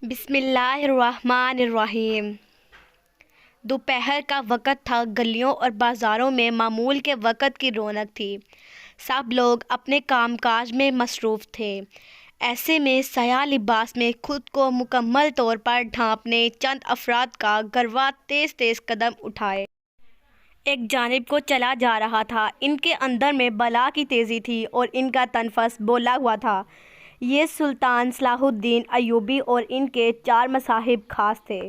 بسم اللہ الرحمن الرحیم۔ دوپہر کا وقت تھا۔ گلیوں اور بازاروں میں معمول کے وقت کی رونق تھی۔ سب لوگ اپنے کام کاج میں مصروف تھے۔ ایسے میں سیاہ لباس میں خود کو مکمل طور پر ڈھانپنے چند افراد کا گروہ تیز تیز قدم اٹھائے ایک جانب کو چلا جا رہا تھا۔ ان کے اندر میں بلا کی تیزی تھی اور ان کا تنفس بولا ہوا تھا۔ یہ سلطان صلاح الدین ایوبی اور ان کے 4 مصاحب خاص تھے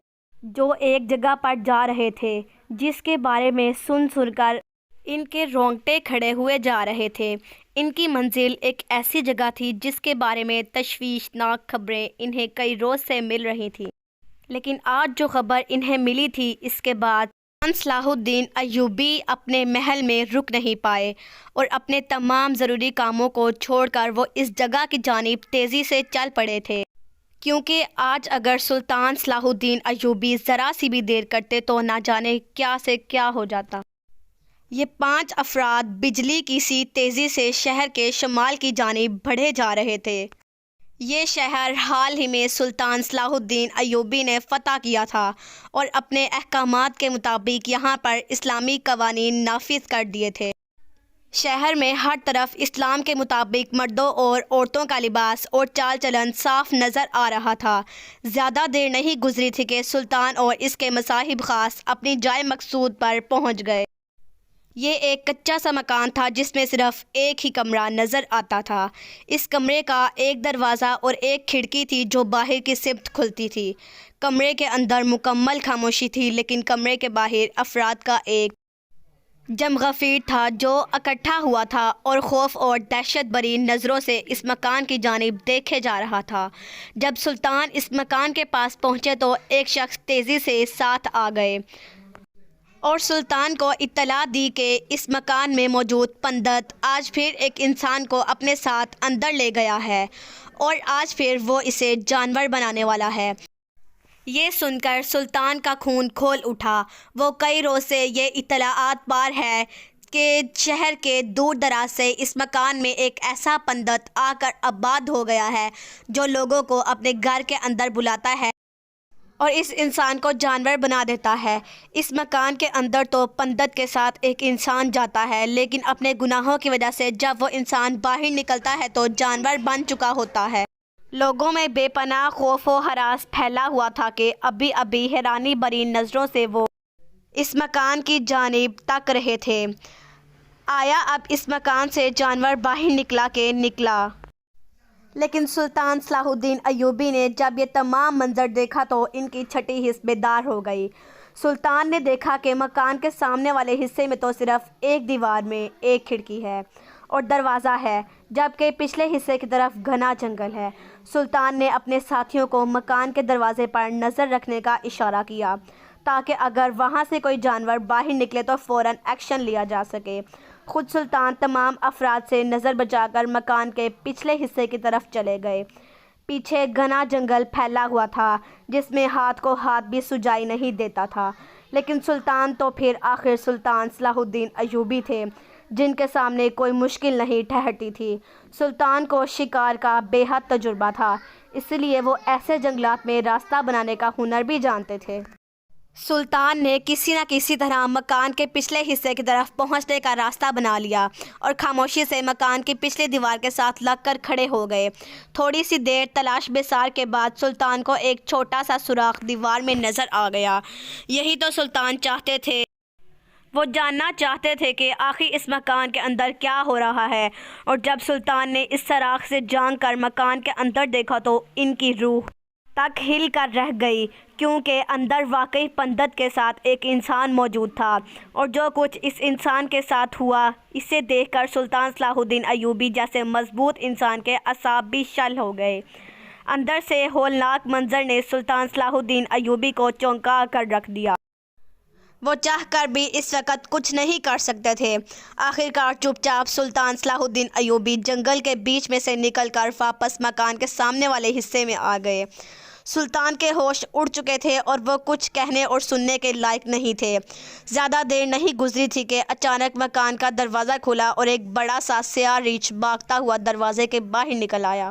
جو ایک جگہ پر جا رہے تھے جس کے بارے میں سن کر ان کے رونگٹے کھڑے ہوئے جا رہے تھے۔ ان کی منزل ایک ایسی جگہ تھی جس کے بارے میں تشویشناک خبریں انہیں کئی روز سے مل رہی تھیں، لیکن آج جو خبر انہیں ملی تھی اس کے بعد سلطان صلاح الدین ایوبی اپنے محل میں رک نہیں پائے اور اپنے تمام ضروری کاموں کو چھوڑ کر وہ اس جگہ کی جانب تیزی سے چل پڑے تھے، کیونکہ آج اگر سلطان صلاح الدین ایوبی ذرا سی بھی دیر کرتے تو نہ جانے کیا سے کیا ہو جاتا۔ یہ 5 افراد بجلی کی سی تیزی سے شہر کے شمال کی جانب بڑھے جا رہے تھے۔ یہ شہر حال ہی میں سلطان صلاح الدین ایوبی نے فتح کیا تھا اور اپنے احکامات کے مطابق یہاں پر اسلامی قوانین نافذ کر دیے تھے۔ شہر میں ہر طرف اسلام کے مطابق مردوں اور عورتوں کا لباس اور چال چلن صاف نظر آ رہا تھا۔ زیادہ دیر نہیں گزری تھی کہ سلطان اور اس کے مصاحب خاص اپنی جائے مقصود پر پہنچ گئے۔ یہ ایک کچا سا مکان تھا جس میں صرف ایک ہی کمرہ نظر آتا تھا۔ اس کمرے کا ایک دروازہ اور ایک کھڑکی تھی جو باہر کی سمت کھلتی تھی۔ کمرے کے اندر مکمل خاموشی تھی، لیکن کمرے کے باہر افراد کا ایک جمغفیر تھا جو اکٹھا ہوا تھا اور خوف اور دہشت بھری نظروں سے اس مکان کی جانب دیکھے جا رہا تھا۔ جب سلطان اس مکان کے پاس پہنچے تو ایک شخص تیزی سے ساتھ آ گئے اور سلطان کو اطلاع دی کہ اس مکان میں موجود پنڈت آج پھر ایک انسان کو اپنے ساتھ اندر لے گیا ہے اور آج پھر وہ اسے جانور بنانے والا ہے۔ یہ سن کر سلطان کا خون کھول اٹھا۔ وہ کئی روز سے یہ اطلاعات پا ہے کہ شہر کے دور دراز سے اس مکان میں ایک ایسا پنڈت آ کر آباد ہو گیا ہے جو لوگوں کو اپنے گھر کے اندر بلاتا ہے اور اس انسان کو جانور بنا دیتا ہے۔ اس مکان کے اندر تو پنڈت کے ساتھ ایک انسان جاتا ہے، لیکن اپنے گناہوں کی وجہ سے جب وہ انسان باہر نکلتا ہے تو جانور بن چکا ہوتا ہے۔ لوگوں میں بے پناہ خوف و ہراس پھیلا ہوا تھا کہ ابھی ابھی حیرانی بھری نظروں سے وہ اس مکان کی جانب تک رہے تھے۔ آیا اب اس مکان سے جانور باہر نکلا کہ نکلا؟ لیکن سلطان صلاح الدین ایوبی نے جب یہ تمام منظر دیکھا تو ان کی چھٹی حس بیدار ہو گئی۔ سلطان نے دیکھا کہ مکان کے سامنے والے حصے میں تو صرف ایک دیوار میں ایک کھڑکی ہے اور دروازہ ہے، جبکہ پچھلے حصے کی طرف گھنا جنگل ہے۔ سلطان نے اپنے ساتھیوں کو مکان کے دروازے پر نظر رکھنے کا اشارہ کیا تاکہ اگر وہاں سے کوئی جانور باہر نکلے تو فوراً ایکشن لیا جا سکے۔ خود سلطان تمام افراد سے نظر بچا کر مکان کے پچھلے حصے کی طرف چلے گئے۔ پیچھے گھنا جنگل پھیلا ہوا تھا جس میں ہاتھ کو ہاتھ بھی سجائی نہیں دیتا تھا، لیکن سلطان تو پھر آخر سلطان صلاح الدین ایوبی تھے جن کے سامنے کوئی مشکل نہیں ٹھہرتی تھی۔ سلطان کو شکار کا بے حد تجربہ تھا، اس لیے وہ ایسے جنگلات میں راستہ بنانے کا ہنر بھی جانتے تھے۔ سلطان نے کسی نہ کسی طرح مکان کے پچھلے حصے کی طرف پہنچنے کا راستہ بنا لیا اور خاموشی سے مکان کی پچھلی دیوار کے ساتھ لگ کر کھڑے ہو گئے۔ تھوڑی سی دیر تلاش بسار کے بعد سلطان کو ایک چھوٹا سا سوراخ دیوار میں نظر آ گیا۔ یہی تو سلطان چاہتے تھے۔ وہ جاننا چاہتے تھے کہ آخر اس مکان کے اندر کیا ہو رہا ہے، اور جب سلطان نے اس سوراخ سے جھانک کر مکان کے اندر دیکھا تو ان کی روح تک ہل کر رہ گئی، کیونکہ اندر واقعی پنڈت کے ساتھ ایک انسان موجود تھا، اور جو کچھ اس انسان کے ساتھ ہوا اسے دیکھ کر سلطان صلاح الدین ایوبی جیسے مضبوط انسان کے اعصاب بھی شل ہو گئے۔ اندر سے ہولناک منظر نے سلطان صلاح الدین ایوبی کو چونکا کر رکھ دیا۔ وہ چاہ کر بھی اس وقت کچھ نہیں کر سکتے تھے۔ آخرکار چپ چاپ سلطان صلاح الدین ایوبی جنگل کے بیچ میں سے نکل کر واپس مکان کے سامنے والے حصے میں آ گئے۔ سلطان کے ہوش اڑ چکے تھے اور وہ کچھ کہنے اور سننے کے لائق نہیں تھے۔ زیادہ دیر نہیں گزری تھی کہ اچانک مکان کا دروازہ کھلا اور ایک بڑا سا سیاہ ریچھ بھاگتا ہوا دروازے کے باہر نکل آیا۔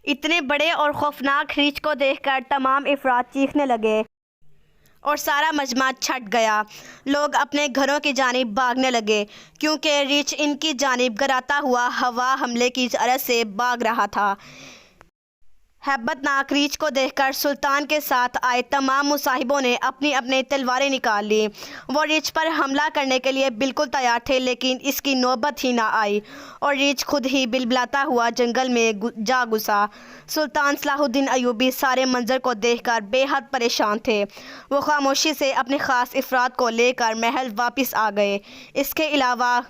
اتنے بڑے اور خوفناک ریچھ کو دیکھ کر تمام افراد چیخنے لگے اور سارا مجمع چھٹ گیا۔ لوگ اپنے گھروں کی جانب بھاگنے لگے کیونکہ ریچھ ان کی جانب گراتا ہوا ہوا حملے کی غرض سے بھاگ رہا تھا۔ ہیبت ناک ریچھ کو دیکھ کر سلطان کے ساتھ آئے تمام مصاحبوں نے اپنی اپنی تلواریں نکال لیں۔ وہ ریچھ پر حملہ کرنے کے لیے بالکل تیار تھے، لیکن اس کی نوبت ہی نہ آئی اور ریچھ خود ہی بلبلاتا ہوا جنگل میں جا گھسا۔ سلطان صلاح الدین ایوبی سارے منظر کو دیکھ کر بے حد پریشان تھے۔ وہ خاموشی سے اپنے خاص افراد کو لے کر محل واپس آ گئے۔ اس کے علاوہ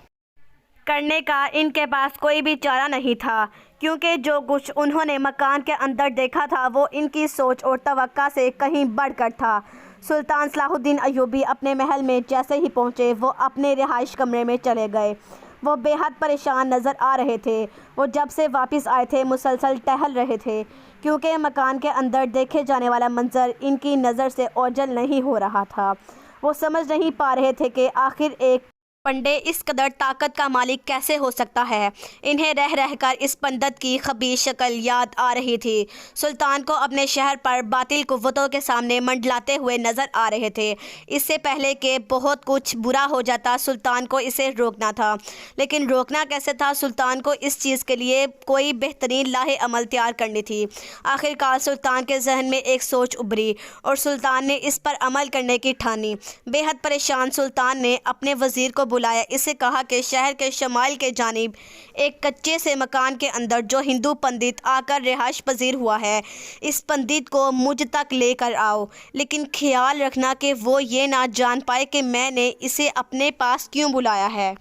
کرنے کا ان کے پاس کوئی بھی چارہ نہیں تھا، کیونکہ جو کچھ انہوں نے مکان کے اندر دیکھا تھا وہ ان کی سوچ اور توقع سے کہیں بڑھ کر تھا۔ سلطان صلاح الدین ایوبی اپنے محل میں جیسے ہی پہنچے وہ اپنے رہائش کمرے میں چلے گئے۔ وہ بے حد پریشان نظر آ رہے تھے۔ وہ جب سے واپس آئے تھے مسلسل ٹہل رہے تھے، کیونکہ مکان کے اندر دیکھے جانے والا منظر ان کی نظر سے اوجھل نہیں ہو رہا تھا۔ وہ سمجھ نہیں پا رہے تھے کہ آخر ایک پنڈے اس قدر طاقت کا مالک کیسے ہو سکتا ہے۔ انہیں رہ رہ کر اس پنڈت کی خبیث شکل یاد آ رہی تھی۔ سلطان کو اپنے شہر پر باطل قوتوں کے سامنے منڈلاتے ہوئے نظر آ رہے تھے۔ اس سے پہلے کہ بہت کچھ برا ہو جاتا سلطان کو اسے روکنا تھا، لیکن روکنا کیسے تھا؟ سلطان کو اس چیز کے لیے کوئی بہترین لاہ عمل تیار کرنی تھی۔ آخرکار سلطان کے ذہن میں ایک سوچ ابھری اور سلطان نے اس پر عمل کرنے کی ٹھانی۔ بے حد پریشان سلطان نے اپنے وزیر کو بلایا۔ اسے کہا کہ شہر کے شمال کے جانب ایک کچے سے مکان کے اندر جو ہندو پنڈت آ کر رہائش پذیر ہوا ہے، اس پنڈت کو مجھ تک لے کر آؤ، لیکن خیال رکھنا کہ وہ یہ نہ جان پائے کہ میں نے اسے اپنے پاس کیوں بلایا ہے۔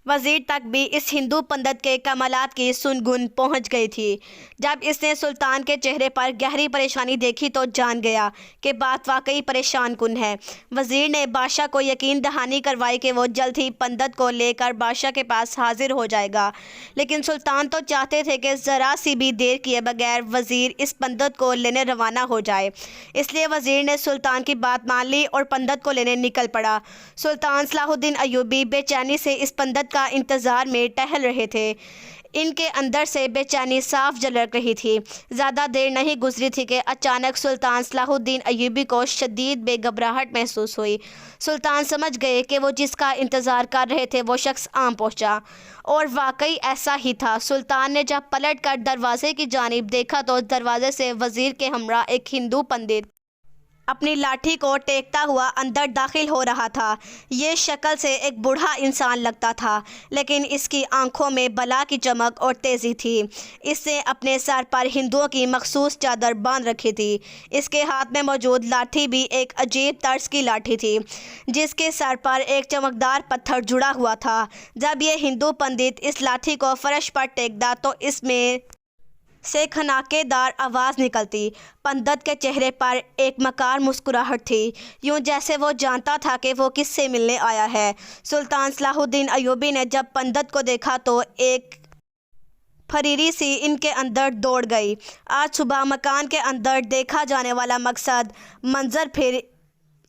وزیر تک بھی اس ہندو پنڈت کے کمالات کی سنگن پہنچ گئی تھی۔ جب اس نے سلطان کے چہرے پر گہری پریشانی دیکھی تو جان گیا کہ بات واقعی پریشان کن ہے۔ وزیر نے بادشاہ کو یقین دہانی کروائی کہ وہ جلد ہی پنڈت کو لے کر بادشاہ کے پاس حاضر ہو جائے گا، لیکن سلطان تو چاہتے تھے کہ ذرا سی بھی دیر کیے بغیر وزیر اس پنڈت کو لینے روانہ ہو جائے۔ اس لیے وزیر نے سلطان کی بات مان لی اور پنڈت کو لینے نکل پڑا۔ سلطان صلاح الدین ایوبی بے چینی سے اس پنڈت کا انتظار میں ٹہل رہے تھے۔ ان کے اندر سے بے چینی صاف جھلک رہی تھی۔ زیادہ دیر نہیں گزری تھی کہ اچانک سلطان صلاح الدین ایوبی کو شدید بے گھبراہٹ محسوس ہوئی۔ سلطان سمجھ گئے کہ وہ جس کا انتظار کر رہے تھے وہ شخص آ پہنچا، اور واقعی ایسا ہی تھا۔ سلطان نے جب پلٹ کر دروازے کی جانب دیکھا تو دروازے سے وزیر کے ہمراہ ایک ہندو پنڈت اپنی لاٹھی کو ٹیکتا ہوا اندر داخل ہو رہا تھا۔ یہ شکل سے ایک بوڑھا انسان لگتا تھا، لیکن اس کی آنکھوں میں بلا کی چمک اور تیزی تھی۔ اس نے اپنے سر پر ہندوؤں کی مخصوص چادر باندھ رکھی تھی۔ اس کے ہاتھ میں موجود لاٹھی بھی ایک عجیب طرز کی لاٹھی تھی، جس کے سر پر ایک چمکدار پتھر جڑا ہوا تھا۔ جب یہ ہندو پنڈت اس لاٹھی کو فرش پر ٹیکتا تو اس میں سے کھناکے دار آواز نکلتی۔ پنڈت کے چہرے پر ایک مکار مسکراہٹ تھی، یوں جیسے وہ جانتا تھا کہ وہ کس سے ملنے آیا ہے۔ سلطان صلاح الدین ایوبی نے جب پنڈت کو دیکھا تو ایک پھریری سی ان کے اندر دوڑ گئی۔ آج صبح مکان کے اندر دیکھا جانے والا منظر پھر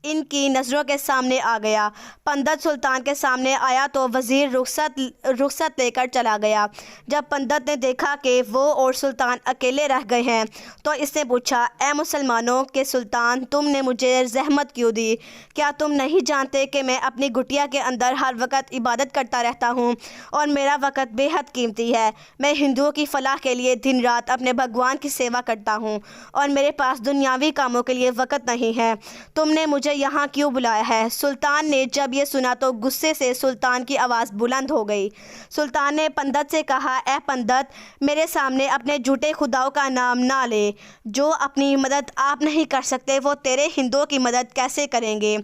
ان کی نظروں کے سامنے آ گیا۔ پنڈت سلطان کے سامنے آیا تو وزیر رخصت لے کر چلا گیا۔ جب پنڈت نے دیکھا کہ وہ اور سلطان اکیلے رہ گئے ہیں تو اس نے پوچھا، اے مسلمانوں کے سلطان، تم نے مجھے زحمت کیوں دی؟ کیا تم نہیں جانتے کہ میں اپنی گٹیا کے اندر ہر وقت عبادت کرتا رہتا ہوں اور میرا وقت بے حد قیمتی ہے؟ میں ہندوؤں کی فلاح کے لیے دن رات اپنے بھگوان کی سیوا کرتا ہوں اور میرے پاس دنیاوی کاموں کے لیے وقت نہیں ہے۔ تم نے مجھے یہاں کیوں بلایا ہے؟ سلطان نے جب یہ سنا تو غصے سے سلطان کی آواز بلند ہو گئی۔ سلطان نے پنڈت سے کہا، اے پنڈت، میرے سامنے اپنے جھوٹے خداؤں کا نام نہ لے۔ جو اپنی مدد آپ نہیں کر سکتے وہ تیرے ہندوؤں کی مدد کیسے کریں گے؟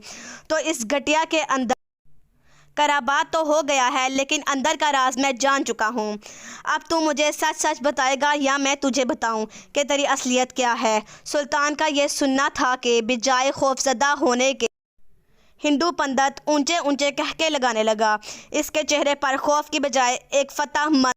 تو اس گٹیا کے اندر قرابات تو ہو گیا ہے، لیکن اندر کا راز میں جان چکا ہوں۔ اب تو مجھے سچ سچ بتائے گا یا میں تجھے بتاؤں کہ تیری اصلیت کیا ہے؟ سلطان کا یہ سننا تھا کہ بجائے خوفزدہ ہونے کے ہندو پنڈت اونچے اونچے قہقہے لگانے لگا۔ اس کے چہرے پر خوف کی بجائے ایک فتح مند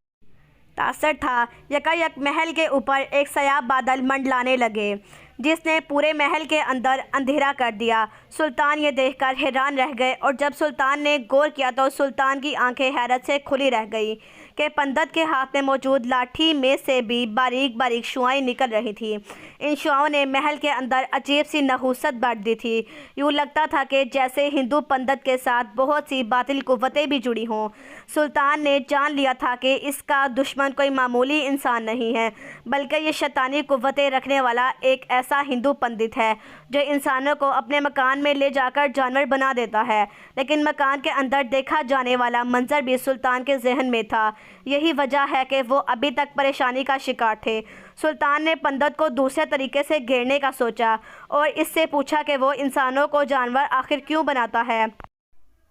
تاثر تھا۔ یکایک محل کے اوپر ایک سیاہ بادل منڈلانے لگے، جس نے پورے محل کے اندر اندھیرا کر دیا۔ سلطان یہ دیکھ کر حیران رہ گئے، اور جب سلطان نے غور کیا تو سلطان کی آنکھیں حیرت سے کھلی رہ گئیں، کہ پندت کے ہاتھ میں موجود لاٹھی میں سے بھی باریک باریک شعاعیں نکل رہی تھیں۔ ان شعاؤں نے محل کے اندر عجیب سی نحوست بڑھ دی تھی۔ یوں لگتا تھا کہ جیسے ہندو پندت کے ساتھ بہت سی باطل قوتیں بھی جڑی ہوں۔ سلطان نے جان لیا تھا کہ اس کا دشمن کوئی معمولی انسان نہیں ہے، بلکہ یہ شیطانی قوتیں رکھنے والا ایک ایسا ہندو پنڈت ہے جو انسانوں کو اپنے مکان میں لے جا کر جانور بنا دیتا ہے۔ لیکن مکان کے اندر دیکھا جانے والا منظر بھی سلطان کے ذہن میں تھا۔ یہی وجہ ہے کہ وہ ابھی تک پریشانی کا شکار تھے۔ سلطان نے پنڈت کو دوسرے طریقے سے گھیرنے کا سوچا اور اس سے پوچھا کہ وہ انسانوں کو جانور آخر کیوں بناتا ہے۔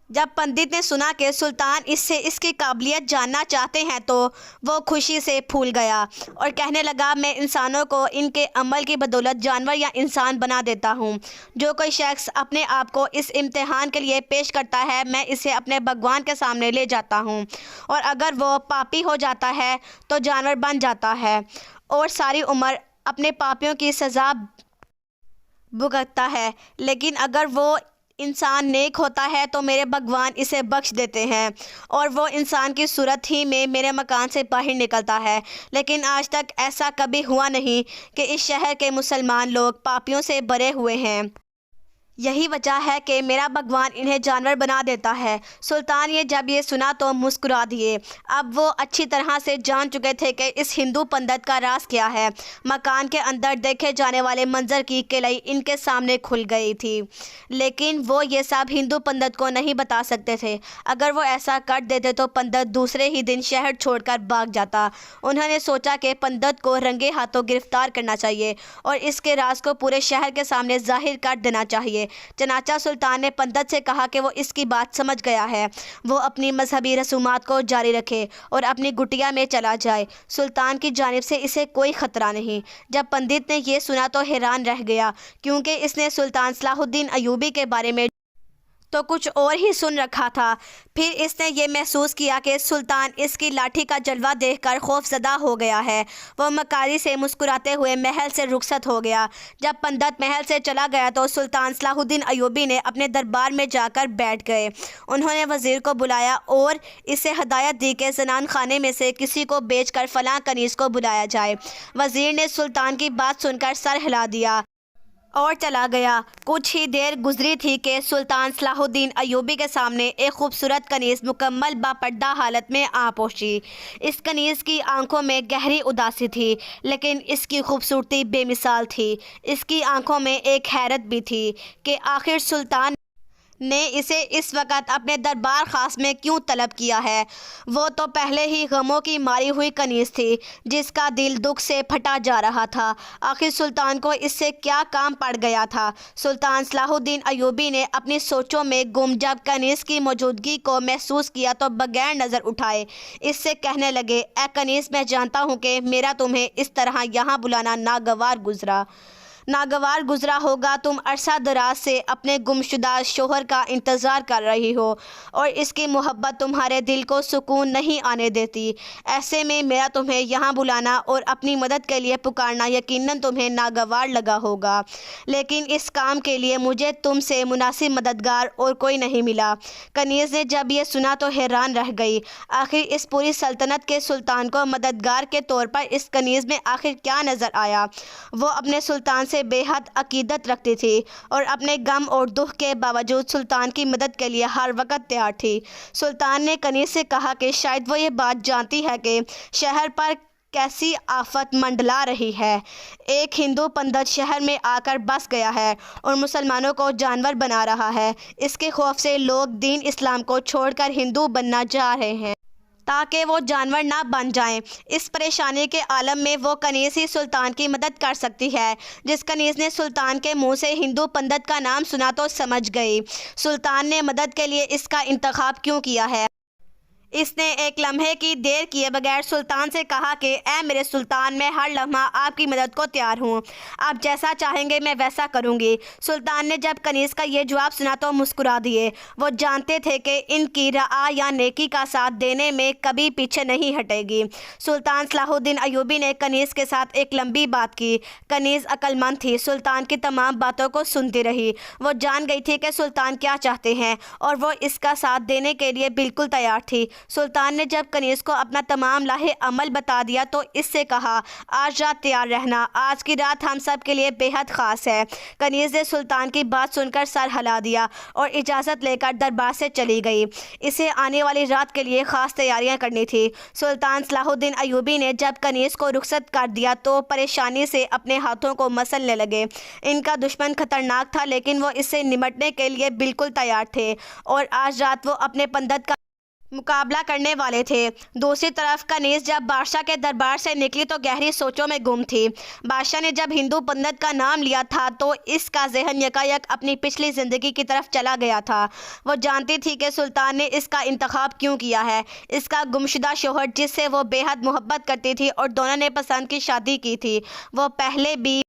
جب پنڈت نے سنا کہ سلطان اس سے اس کی قابلیت جاننا چاہتے ہیں تو وہ خوشی سے پھول گیا اور کہنے لگا، میں انسانوں کو ان کے عمل کی بدولت جانور یا انسان بنا دیتا ہوں۔ جو کوئی شخص اپنے آپ کو اس امتحان کے لیے پیش کرتا ہے، میں اسے اپنے بھگوان کے سامنے لے جاتا ہوں، اور اگر وہ پاپی ہو جاتا ہے تو جانور بن جاتا ہے اور ساری عمر اپنے پاپیوں کی سزا بھگتتا ہے۔ لیکن اگر وہ انسان نیک ہوتا ہے تو میرے بھگوان اسے بخش دیتے ہیں اور وہ انسان کی صورت ہی میں میرے مکان سے باہر نکلتا ہے۔ لیکن آج تک ایسا کبھی ہوا نہیں کہ اس شہر کے مسلمان لوگ پاپیوں سے بھرے ہوئے ہیں۔ یہی وجہ ہے کہ میرا بھگوان انہیں جانور بنا دیتا ہے۔ سلطان جب یہ سنا تو مسکرا دیے۔ اب وہ اچھی طرح سے جان چکے تھے کہ اس ہندو پنڈت کا راز کیا ہے۔ مکان کے اندر دیکھے جانے والے منظر کی کلیاں ان کے سامنے کھل گئی تھی، لیکن وہ یہ سب ہندو پنڈت کو نہیں بتا سکتے تھے۔ اگر وہ ایسا کر دیتے تو پنڈت دوسرے ہی دن شہر چھوڑ کر بھاگ جاتا۔ انہوں نے سوچا کہ پنڈت کو رنگے ہاتھوں گرفتار کرنا چاہیے اور اس کے راز کو پورے شہر کے سامنے ظاہر کر دینا چاہیے۔ چنانچہ سلطان نے پنڈت سے کہا کہ وہ اس کی بات سمجھ گیا ہے، وہ اپنی مذہبی رسومات کو جاری رکھے اور اپنی کٹیا میں چلا جائے۔ سلطان کی جانب سے اسے کوئی خطرہ نہیں۔ جب پنڈت نے یہ سنا تو حیران رہ گیا، کیونکہ اس نے سلطان صلاح الدین ایوبی کے بارے میں تو کچھ اور ہی سن رکھا تھا۔ پھر اس نے یہ محسوس کیا کہ سلطان اس کی لاٹھی کا جلوہ دیکھ کر خوف زدہ ہو گیا ہے۔ وہ مکاری سے مسکراتے ہوئے محل سے رخصت ہو گیا۔ جب پنڈت محل سے چلا گیا تو سلطان صلاح الدین ایوبی نے اپنے دربار میں جا کر بیٹھ گئے۔ انہوں نے وزیر کو بلایا اور اسے ہدایت دی کہ زنان خانے میں سے کسی کو بھیج کر فلاں کنیز کو بلایا جائے۔ وزیر نے سلطان کی بات سن کر سر ہلا دیا اور چلا گیا۔ کچھ ہی دیر گزری تھی کہ سلطان صلاح الدین ایوبی کے سامنے ایک خوبصورت کنیز مکمل باپردہ حالت میں آ پہنچی۔ اس کنیز کی آنکھوں میں گہری اداسی تھی، لیکن اس کی خوبصورتی بے مثال تھی۔ اس کی آنکھوں میں ایک حیرت بھی تھی کہ آخر سلطان نے اسے اس وقت اپنے دربار خاص میں کیوں طلب کیا ہے۔ وہ تو پہلے ہی غموں کی ماری ہوئی کنیز تھی جس کا دل دکھ سے پھٹا جا رہا تھا۔ آخر سلطان کو اس سے کیا کام پڑ گیا تھا؟ سلطان صلاح الدین ایوبی نے اپنی سوچوں میں گم جب کنیز کی موجودگی کو محسوس کیا تو بغیر نظر اٹھائے اس سے کہنے لگے، اے کنیز، میں جانتا ہوں کہ میرا تمہیں اس طرح یہاں بلانا ناگوار گزرا ہوگا۔ تم عرصہ دراز سے اپنے گمشدہ شوہر کا انتظار کر رہی ہو اور اس کی محبت تمہارے دل کو سکون نہیں آنے دیتی۔ ایسے میں میرا تمہیں یہاں بلانا اور اپنی مدد کے لیے پکارنا یقیناً تمہیں ناگوار لگا ہوگا، لیکن اس کام کے لیے مجھے تم سے مناسب مددگار اور کوئی نہیں ملا۔ کنیز نے جب یہ سنا تو حیران رہ گئی۔ آخر اس پوری سلطنت کے سلطان کو مددگار کے طور پر اس کنیز میں آخر کیا نظر آیا؟ وہ اپنے سلطان سے بے حد عقیدت رکھتی تھی اور اپنے غم اور دکھ کے باوجود سلطان کی مدد کے لیے ہر وقت تیار تھی۔ سلطان نے کنیز سے کہا کہ شاید وہ یہ بات جانتی ہے کہ شہر پر کیسی آفت منڈلا رہی ہے۔ ایک ہندو پنڈت شہر میں آ کر بس گیا ہے اور مسلمانوں کو جانور بنا رہا ہے۔ اس کے خوف سے لوگ دین اسلام کو چھوڑ کر ہندو بننا چاہ رہے ہیں تاکہ وہ جانور نہ بن جائیں۔ اس پریشانی کے عالم میں وہ کنیز ہی سلطان کی مدد کر سکتی ہے۔ جس کنیز نے سلطان کے منہ سے ہندو پنڈت کا نام سنا تو سمجھ گئی سلطان نے مدد کے لیے اس کا انتخاب کیوں کیا ہے۔ اس نے ایک لمحے کی دیر کیے بغیر سلطان سے کہا کہ اے میرے سلطان، میں ہر لمحہ آپ کی مدد کو تیار ہوں۔ آپ جیسا چاہیں گے میں ویسا کروں گی۔ سلطان نے جب کنیز کا یہ جواب سنا تو مسکرا دیے۔ وہ جانتے تھے کہ ان کی رعا یا نیکی کا ساتھ دینے میں کبھی پیچھے نہیں ہٹے گی۔ سلطان صلاح الدین ایوبی نے کنیز کے ساتھ ایک لمبی بات کی۔ کنیز عقل مند تھی، سلطان کی تمام باتوں کو سنتی رہی۔ وہ جان گئی تھی کہ سلطان کیا چاہتے ہیں اور وہ اس کا ساتھ دینے کے لیے بالکل تیار تھی۔ سلطان نے جب کنیز کو اپنا تمام لاہے عمل بتا دیا تو اس سے کہا، آج رات تیار رہنا، آج کی رات ہم سب کے لیے بے حد خاص ہے۔ کنیز نے سلطان کی بات سن کر سر ہلا دیا اور اجازت لے کر دربار سے چلی گئی۔ اسے آنے والی رات کے لیے خاص تیاریاں کرنی تھی۔ سلطان صلاح الدین ایوبی نے جب کنیز کو رخصت کر دیا تو پریشانی سے اپنے ہاتھوں کو مسلنے لگے۔ ان کا دشمن خطرناک تھا لیکن وہ اس سے نمٹنے کے لیے بالکل تیار تھے اور آج رات وہ اپنے پندت کا مقابلہ کرنے والے تھے۔ دوسری طرف کنیز جب بادشاہ کے دربار سے نکلی تو گہری سوچوں میں گم تھی۔ بادشاہ نے جب ہندو پندت کا نام لیا تھا تو اس کا ذہن یکایک اپنی پچھلی زندگی کی طرف چلا گیا تھا۔ وہ جانتی تھی کہ سلطان نے اس کا انتخاب کیوں کیا ہے۔ اس کا گمشدہ شوہر جس سے وہ بے حد محبت کرتی تھی اور دونوں نے پسند کی شادی کی تھی، وہ پہلے بھی